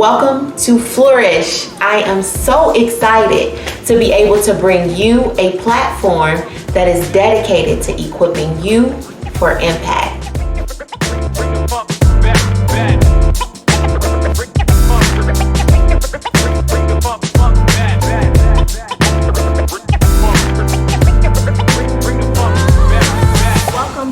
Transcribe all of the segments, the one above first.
Welcome to Flourish. I am so excited to be able to bring you a platform that is dedicated to equipping you for impact.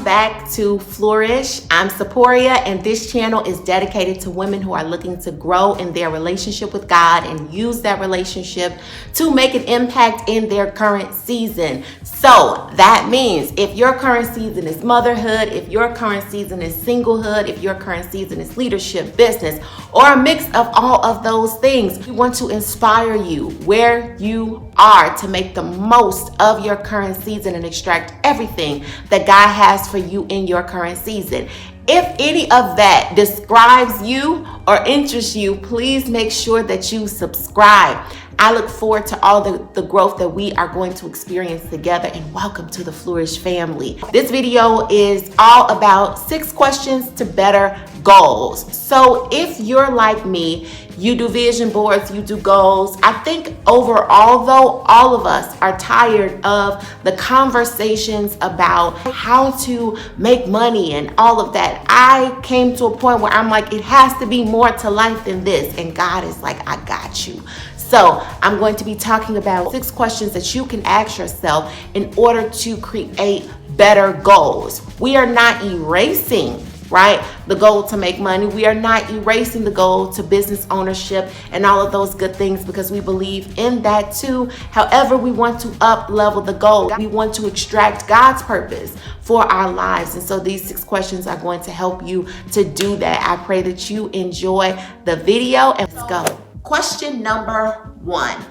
Back to Flourish. I'm Seporia, and this channel is dedicated to women who are looking to grow in their relationship with God and use that relationship to make an impact in their current season. So that means if your current season is motherhood, if your current season is singlehood, if your current season is leadership, business, or a mix of all of those things, we want to inspire you where you are to make the most of your current season and extract everything that God has for you in your current season. If any of that describes you or interests you, please make sure that you subscribe. I look forward to all the growth that we are going to experience together, and welcome to the Flourish family. This video is all about 6 questions to better goals. So if you're like me, you do vision boards, you do goals. I think overall though, all of us are tired of the conversations about how to make money and all of that. I came to a point where I'm like, it has to be more to life than this. And God is like, I got you. So I'm going to be talking about 6 questions that you can ask yourself in order to create better goals. We are not erasing, right, the goal to make money. We are not erasing the goal to business ownership and all of those good things, because we believe in that too. However, we want to up level the goal. We want to extract God's purpose for our lives. And so these 6 questions are going to help you to do that. I pray that you enjoy the video, and let's go. Question number 1.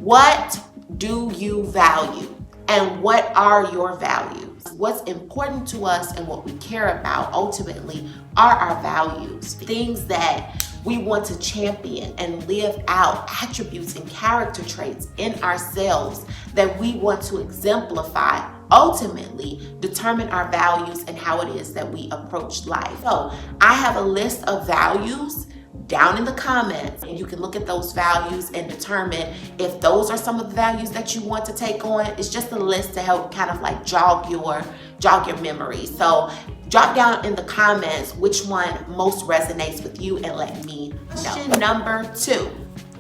What do you value? And what are your values? What's important to us and what we care about ultimately are our values. Things that we want to champion and live out, attributes and character traits in ourselves that we want to exemplify, ultimately determine our values and how it is that we approach life. So I have a list of values down in the comments, and you can look at those values and determine if those are some of the values that you want to take on. It's just a list to help kind of like jog your memory. So drop down in the comments which one most resonates with you and let me know. Question number 2.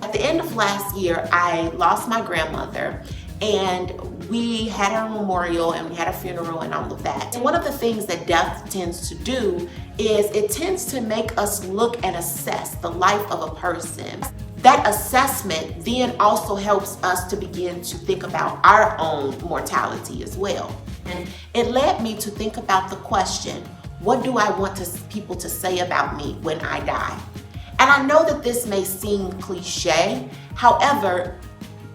At the end of last year, I lost my grandmother, and we had our memorial and we had a funeral and all of that. And one of the things that death tends to do is it tends to make us look and assess the life of a person. That assessment then also helps us to begin to think about our own mortality as well. And it led me to think about the question, what do I want people to say about me when I die? And I know that this may seem cliche. However,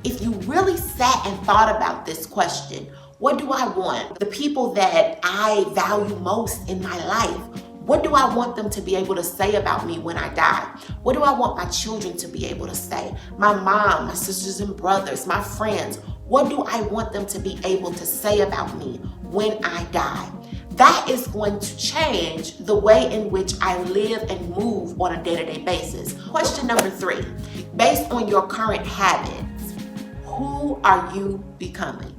if you really sat and thought about this question, what do I want the people that I value most in my life? What do I want them to be able to say about me when I die? What do I want my children to be able to say? My mom, my sisters and brothers, my friends, what do I want them to be able to say about me when I die? That is going to change the way in which I live and move on a day-to-day basis. Question number 3, based on your current habits, who are you becoming?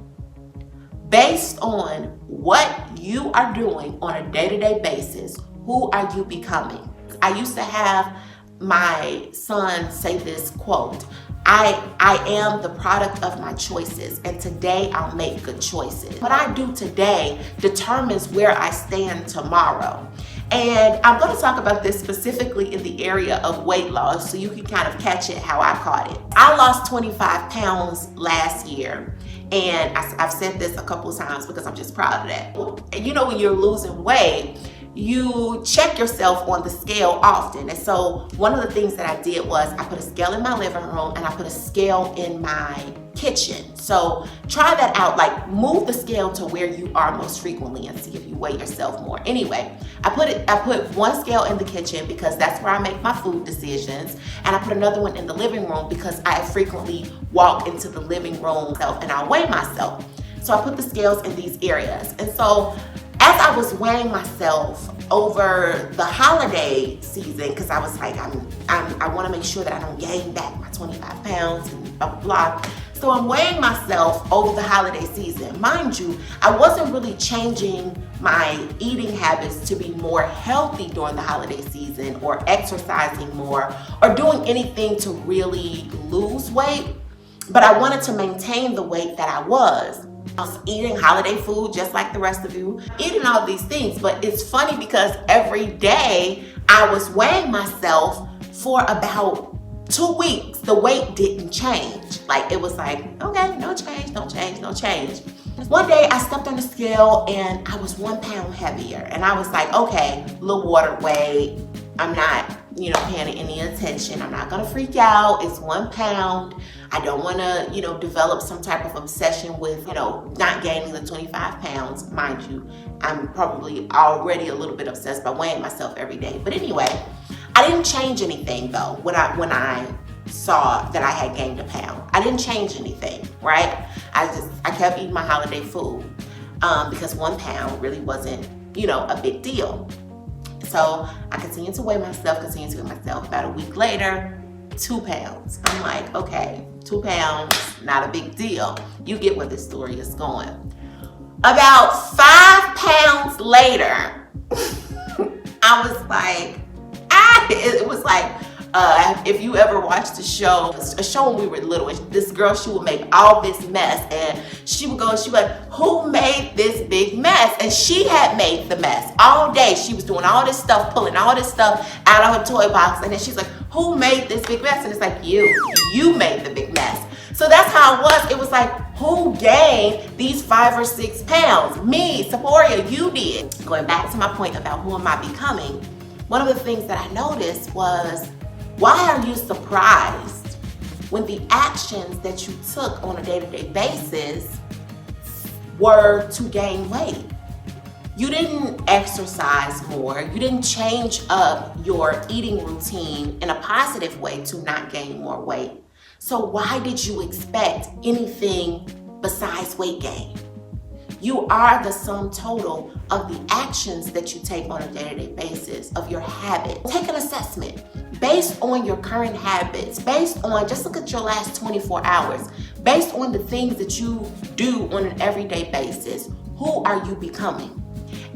Based on what you are doing on a day-to-day basis, who are you becoming? I used to have my son say this quote, I am the product of my choices, and today I'll make good choices. What I do today determines where I stand tomorrow. And I'm going to talk about this specifically in the area of weight loss, so you can kind of catch it how I caught it. I lost 25 pounds last year, and I've said this a couple of times because I'm just proud of that. And you know, when you're losing weight, you check yourself on the scale often. And so one of the things that I did was I put a scale in my living room and I put a scale in my kitchen. So try that out, like move the scale to where you are most frequently and see if you weigh yourself more. Anyway, I put one scale in the kitchen because that's where I make my food decisions. And I put another one in the living room because I frequently walk into the living room and I weigh myself. So I put the scales in these areas. And so As I was weighing myself over the holiday season, because I was like, I want to make sure that I don't gain back my 25 pounds and blah, blah, blah. So I'm weighing myself over the holiday season. Mind you, I wasn't really changing my eating habits to be more healthy during the holiday season or exercising more or doing anything to really lose weight, but I wanted to maintain the weight that I was. I was eating holiday food just like the rest of you, eating all these things, but it's funny because every day I was weighing myself for about 2 weeks. The weight didn't change. Like it was like, okay, no change, no change, no change. One day I stepped on the scale and I was 1 pound heavier. And I was like, okay, little water weight. I'm not, paying any attention. I'm not gonna freak out. It's 1 pound. I don't wanna, develop some type of obsession with, not gaining the 25 pounds. Mind you, I'm probably already a little bit obsessed by weighing myself every day. But anyway, I didn't change anything though when I saw that I had gained a pound. I didn't change anything, right? I kept eating my holiday food because 1 pound really wasn't, a big deal. So I continued to weigh myself. About a week later, 2 pounds. I'm like, okay, 2 pounds, not a big deal. You get where this story is going. About 5 pounds later, I was like, it was like, if you ever watched a show when we were little, this girl, she would make all this mess and she would be like, who made this big mess? And she had made the mess all day. She was doing all this stuff, pulling all this stuff out of her toy box. And then she's like, who made this big mess? And it's like, you made the big mess. So that's how it was. It was like, who gained these 5 or 6 pounds? Me, Sephoria, you did. Going back to my point about who am I becoming, one of the things that I noticed was, why are you surprised when the actions that you took on a day-to-day basis were to gain weight? You didn't exercise more. You didn't change up your eating routine in a positive way to not gain more weight. So why did you expect anything besides weight gain? You are the sum total of the actions that you take on a day-to-day basis, of your habit. Take an assessment based on your current habits, based on, just look at your last 24 hours, based on the things that you do on an everyday basis. Who are you becoming?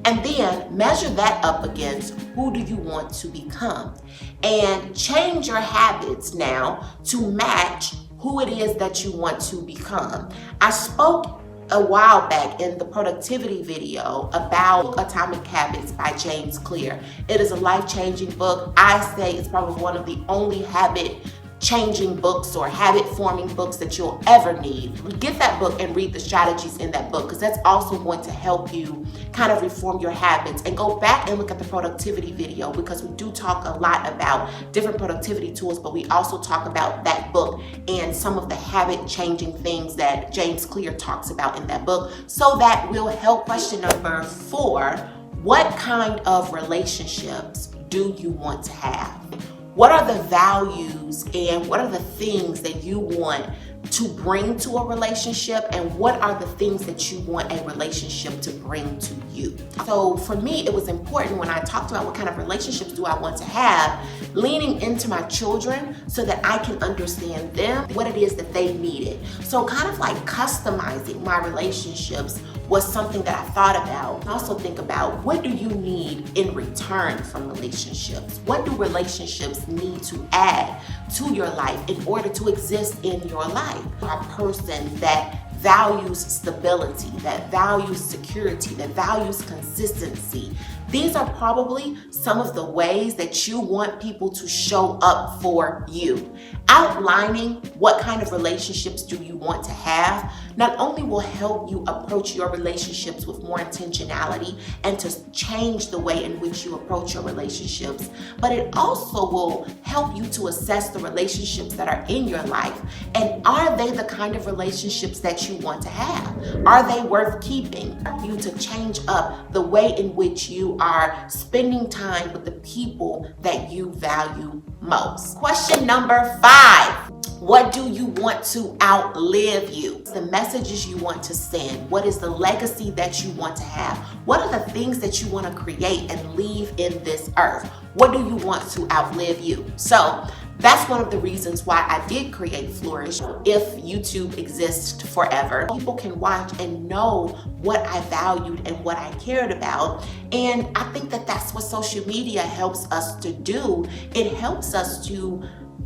And then measure that up against who do you want to become? And change your habits now to match who it is that you want to become. I spoke a while back in the productivity video about Atomic Habits by James Clear. It is a life-changing book. I say it's probably one of the only habit-changing books or habit-forming books that you'll ever need. Get that book and read the strategies in that book, because that's also going to help you kind of reform your habits. And go back and look at the productivity video, because we do talk a lot about different productivity tools, but we also talk about that book and some of the habit-changing things that James Clear talks about in that book. So that will help. Question number 4, what kind of relationships do you want to have? What are the values and what are the things that you want to bring to a relationship, and what are the things that you want a relationship to bring to you? So for me, it was important when I talked about what kind of relationships do I want to have, leaning into my children so that I can understand them, what it is that they needed. So kind of like customizing my relationships was something that I thought about. I also think about, what do you need in return from relationships? What do relationships need to add to your life in order to exist in your life? A person that values stability, that values security, that values consistency. These are probably some of the ways that you want people to show up for you. Outlining what kind of relationships do you want to have not only will help you approach your relationships with more intentionality and to change the way in which you approach your relationships, but it also will help you to assess the relationships that are in your life, and are they the kind of relationships that you want to have? Are they worth keeping? You to change up the way in which you are spending time with the people that you value most. Question number 5. What do you want to outlive you? The messages you want to send. What is the legacy that you want to have? What are the things that you want to create and leave in this earth? What do you want to outlive you? So that's one of the reasons why I did create Flourish. If YouTube exists forever, people can watch and know what I valued and what I cared about. And I think that that's what social media helps us to do. It helps us to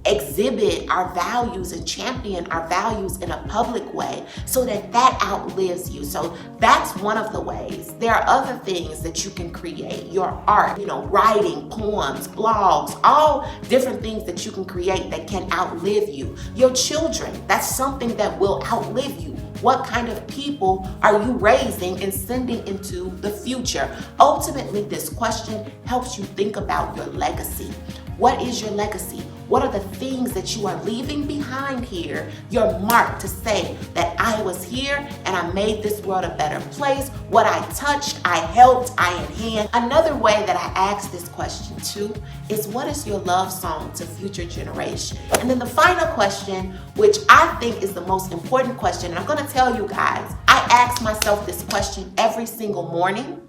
exhibit our values and champion our values in a public way so that outlives you. So that's one of the ways. There are other things that you can create, your art, writing, poems, blogs, all different things that you can create that can outlive you. Your children, that's something that will outlive you. What kind of people are you raising and sending into the future? Ultimately, this question helps you think about your legacy. What is your legacy? What are the things that you are leaving behind here? Your mark to say that I was here and I made this world a better place. What I touched, I helped, I enhanced. Another way that I ask this question too is, what is your love song to future generations? And then the final question, which I think is the most important question, and I'm going to tell you guys, I ask myself this question every single morning,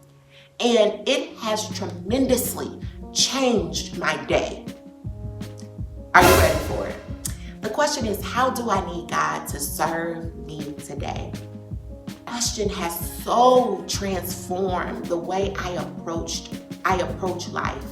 and it has tremendously changed my day. Are you ready for it? The question is, how do I need God to serve me today? The question has so transformed the way I approach life.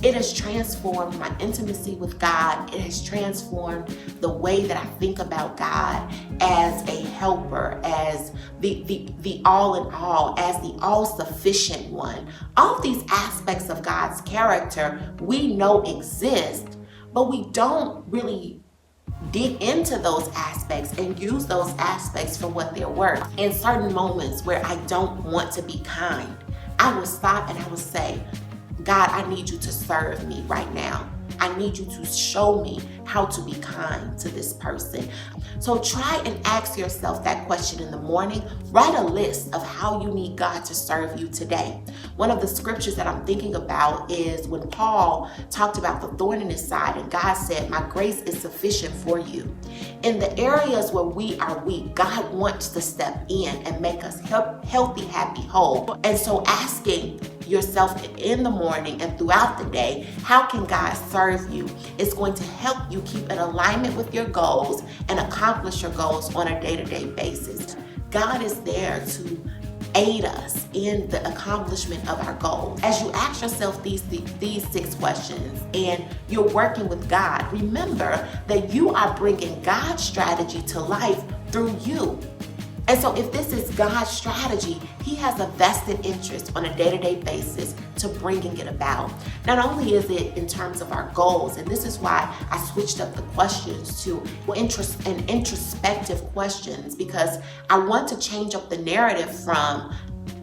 It has transformed my intimacy with God. It has transformed the way that I think about God as a helper, as the all in all, as the all-sufficient one. All of these aspects of God's character we know exist, but we don't really dig into those aspects and use those aspects for what they're worth. In certain moments where I don't want to be kind, I will stop and I will say, God, I need you to serve me right now. I need you to show me how to be kind to this person. So try and ask yourself that question in the morning. Write a list of how you need God to serve you today. One of the scriptures that I'm thinking about is when Paul talked about the thorn in his side and God said, my grace is sufficient for you. In the areas where we are weak, God wants to step in and make us healthy, happy, whole. And so asking yourself in the morning and throughout the day, how can God serve you? It's going to help you keep in alignment with your goals and accomplish your goals on a day-to-day basis. God is there to aid us in the accomplishment of our goals. As you ask yourself these 6 questions and you're working with God, remember that you are bringing God's strategy to life through you. And so if this is God's strategy, He has a vested interest on a day-to-day basis to bringing it about. Not only is it in terms of our goals, and this is why I switched up the questions to introspective questions, because I want to change up the narrative from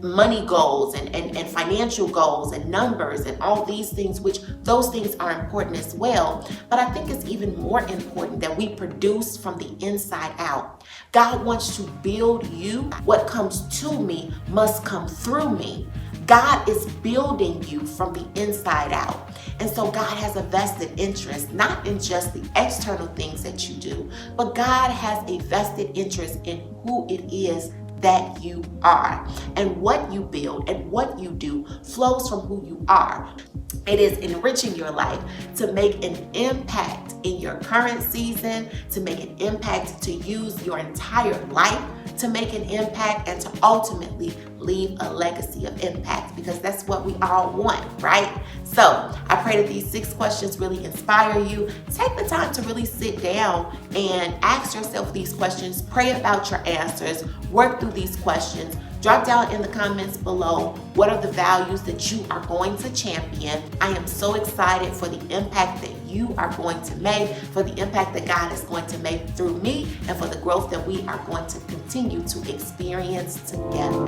money goals and financial goals and numbers and all these things, which those things are important as well. But I think it's even more important that we produce from the inside out. God wants to build you. What comes to me must come through me. God is building you from the inside out. And so God has a vested interest, not in just the external things that you do, but God has a vested interest in who it is that you are. And what you build and what you do flows from who you are. It is enriching your life to make an impact in your current season, to make an impact, to use your entire life to make an impact, and to ultimately leave a legacy of impact, because that's what we all want, right? So I pray that these 6 questions really inspire you. Take the time to really sit down and ask yourself these questions, pray about your answers, work through these questions. Drop down in the comments below what are the values that you are going to champion. I am so excited for the impact that you are going to make, for the impact that God is going to make through me, and for the growth that we are going to continue to experience together.